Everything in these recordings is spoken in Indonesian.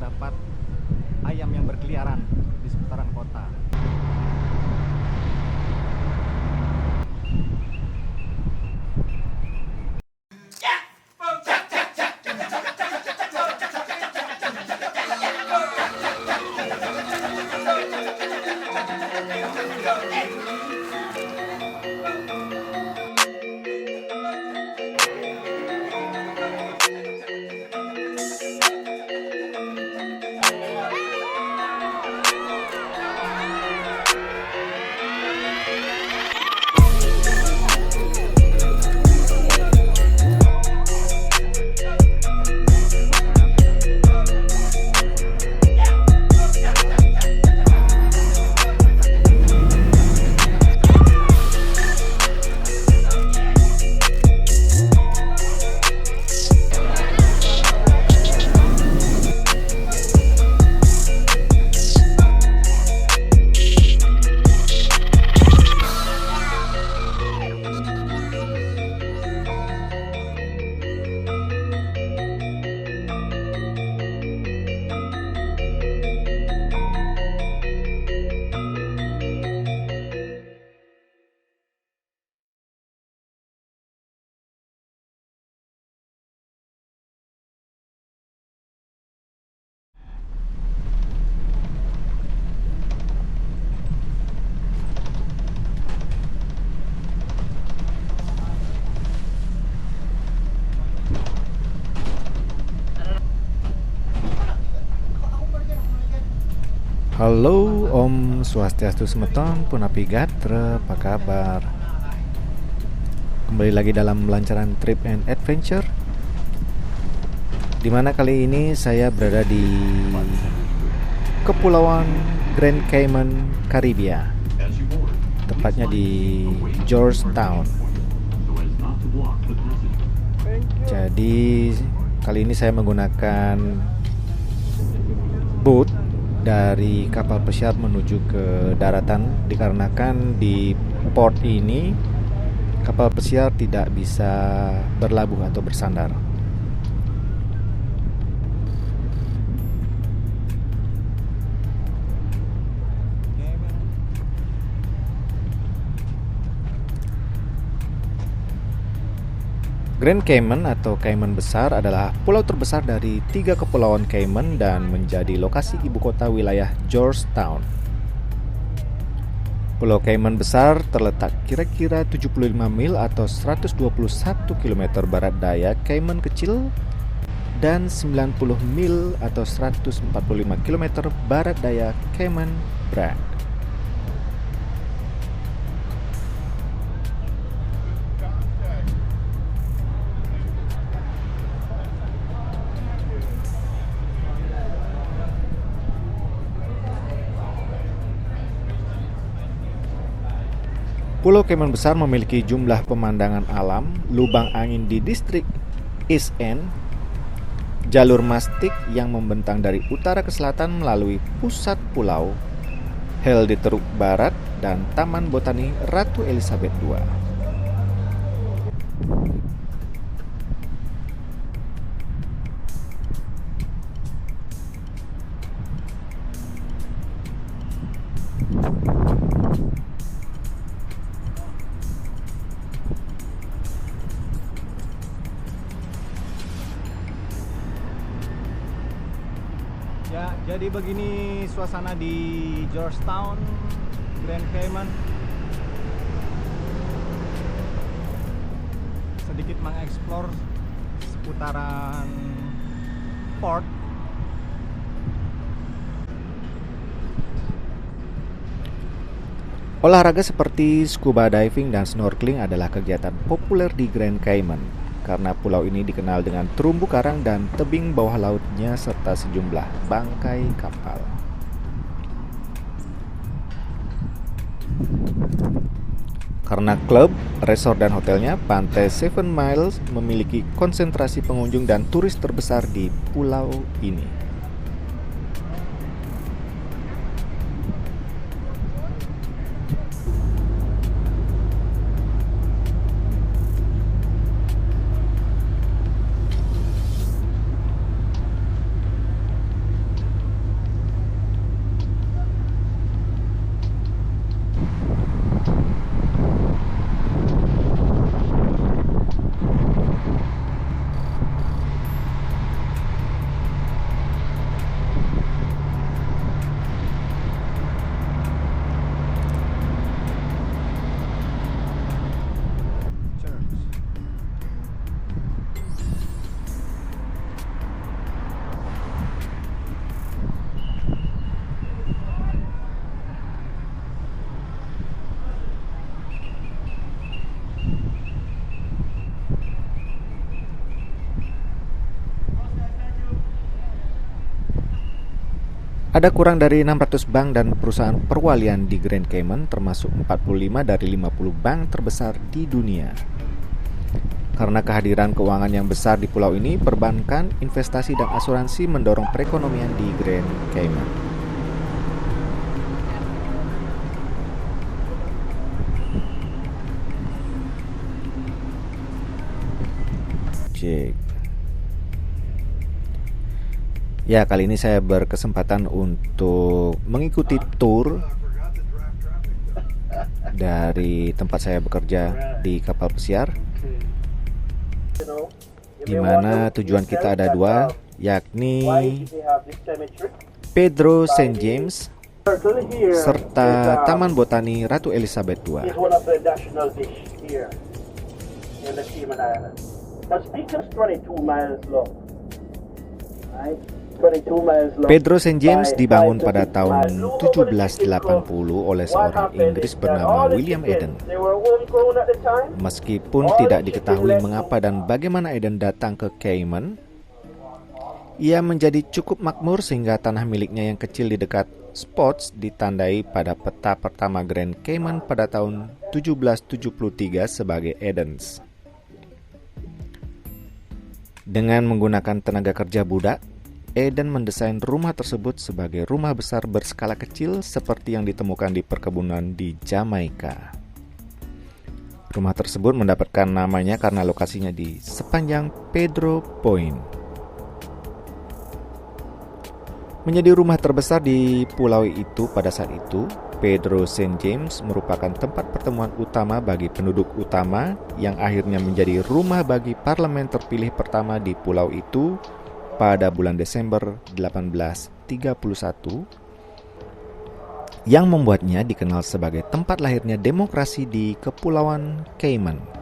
terdapat ayam yang berkeliaran di seputaran kota. Halo Om Swastiastu Semeton Punapi Gatra, apa kabar? Kembali lagi dalam melancaran Trip and Adventure, dimana kali ini saya berada di Kepulauan Grand Cayman, Karibia, tepatnya di Georgetown. Jadi kali ini saya menggunakan boat dari kapal pesiar menuju ke daratan, dikarenakan di port ini kapal pesiar tidak bisa berlabuh atau bersandar. Grand Cayman atau Cayman Besar adalah pulau terbesar dari 3 kepulauan Cayman dan menjadi lokasi ibu kota wilayah Georgetown. Pulau Cayman Besar terletak kira-kira 75 mil atau 121 km barat daya Cayman Kecil dan 90 mil atau 145 km barat daya Cayman Brac. Pulau Cayman Besar memiliki jumlah pemandangan alam, lubang angin di distrik East End, jalur mastik yang membentang dari utara ke selatan melalui pusat pulau, Hell di Teluk Barat, dan Taman Botani Ratu Elizabeth II. Ya, jadi begini suasana di Georgetown, Grand Cayman. Sedikit mengeksplor seputaran port. Olahraga seperti scuba diving dan snorkeling adalah kegiatan populer di Grand Cayman, karena pulau ini dikenal dengan terumbu karang dan tebing bawah lautnya serta sejumlah bangkai kapal. Karena klub, resort dan hotelnya, pantai Seven Miles memiliki konsentrasi pengunjung dan turis terbesar di pulau ini. Ada kurang dari 600 bank dan perusahaan perwalian di Grand Cayman, termasuk 45 dari 50 bank terbesar di dunia. Karena kehadiran keuangan yang besar di pulau ini, perbankan, investasi, dan asuransi mendorong perekonomian di Grand Cayman. Cek. Ya, kali ini saya berkesempatan untuk mengikuti tour dari tempat saya bekerja di kapal pesiar, di mana tujuan kita ada dua, yakni Pedro St. James serta Taman Botani Ratu Elizabeth II. Pedro St. James dibangun pada tahun 1780 oleh seorang Inggris bernama William Eden. Meskipun tidak diketahui mengapa dan bagaimana Eden datang ke Cayman, ia menjadi cukup makmur sehingga tanah miliknya yang kecil di dekat Spots ditandai pada peta pertama Grand Cayman pada tahun 1773 sebagai Edens. Dengan menggunakan tenaga kerja budak, Eden mendesain rumah tersebut sebagai rumah besar berskala kecil seperti yang ditemukan di perkebunan di Jamaika. Rumah tersebut mendapatkan namanya karena lokasinya di sepanjang Pedro Point. Menjadi rumah terbesar di pulau itu pada saat itu, Pedro St. James merupakan tempat pertemuan utama bagi penduduk utama yang akhirnya menjadi rumah bagi parlemen terpilih pertama di pulau itu pada bulan Desember 1831, yang membuatnya dikenal sebagai tempat lahirnya demokrasi di Kepulauan Cayman.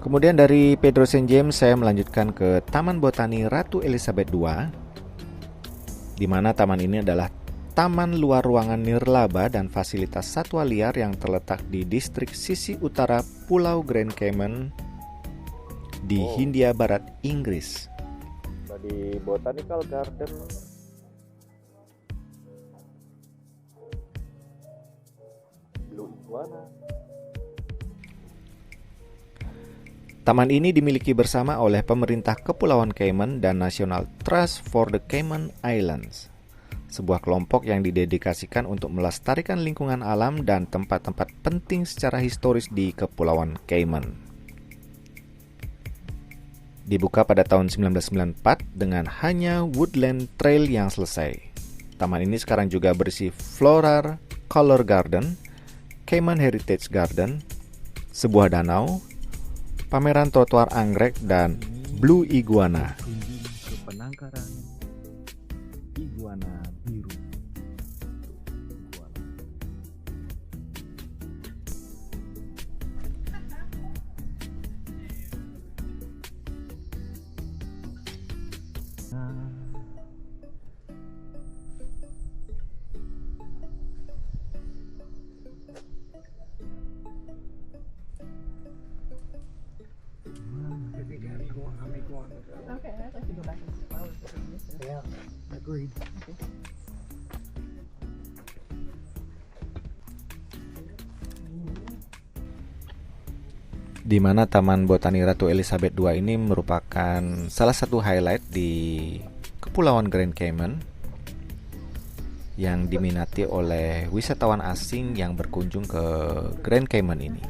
Kemudian dari Pedro St. James saya melanjutkan ke Taman Botani Ratu Elizabeth II, di mana taman ini adalah taman luar ruangan nirlaba dan fasilitas satwa liar yang terletak di distrik sisi utara Pulau Grand Cayman di Hindia Barat, Inggris. Di Botanical Garden Blue Iguana. Taman ini dimiliki bersama oleh pemerintah Kepulauan Cayman dan National Trust for the Cayman Islands, sebuah kelompok yang didedikasikan untuk melestarikan lingkungan alam dan tempat-tempat penting secara historis di Kepulauan Cayman. Dibuka pada tahun 1994 dengan hanya Woodland Trail yang selesai. Taman ini sekarang juga berisi Floral Color Garden, Cayman Heritage Garden, sebuah danau, pameran trotoar anggrek, dan Blue Iguana. Ke penangkaran iguana biru. Okay, I'd like to go back and see flowers. Yeah, agreed. Okay. Di mana Taman Botani Ratu Elizabeth II ini merupakan salah satu highlight di Kepulauan Grand Cayman yang diminati oleh wisatawan asing yang berkunjung ke Grand Cayman ini.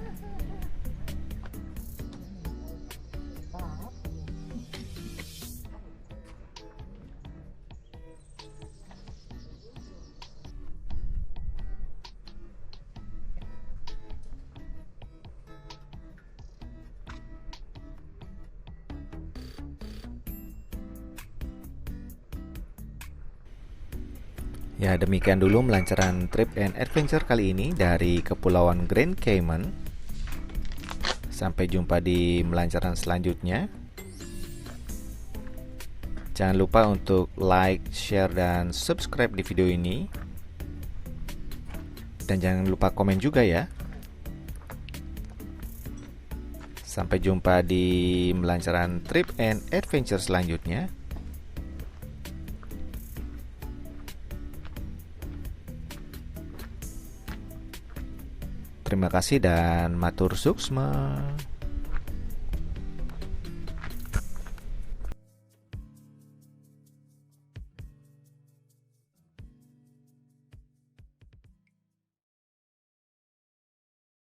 Ya, demikian dulu melancaran trip and adventure kali ini dari Kepulauan Grand Cayman. Sampai jumpa di melancaran selanjutnya. Jangan lupa untuk like, share, dan subscribe di video ini. Dan jangan lupa komen juga ya. Sampai jumpa di melancaran trip and adventure selanjutnya. Terima kasih dan matur suksma.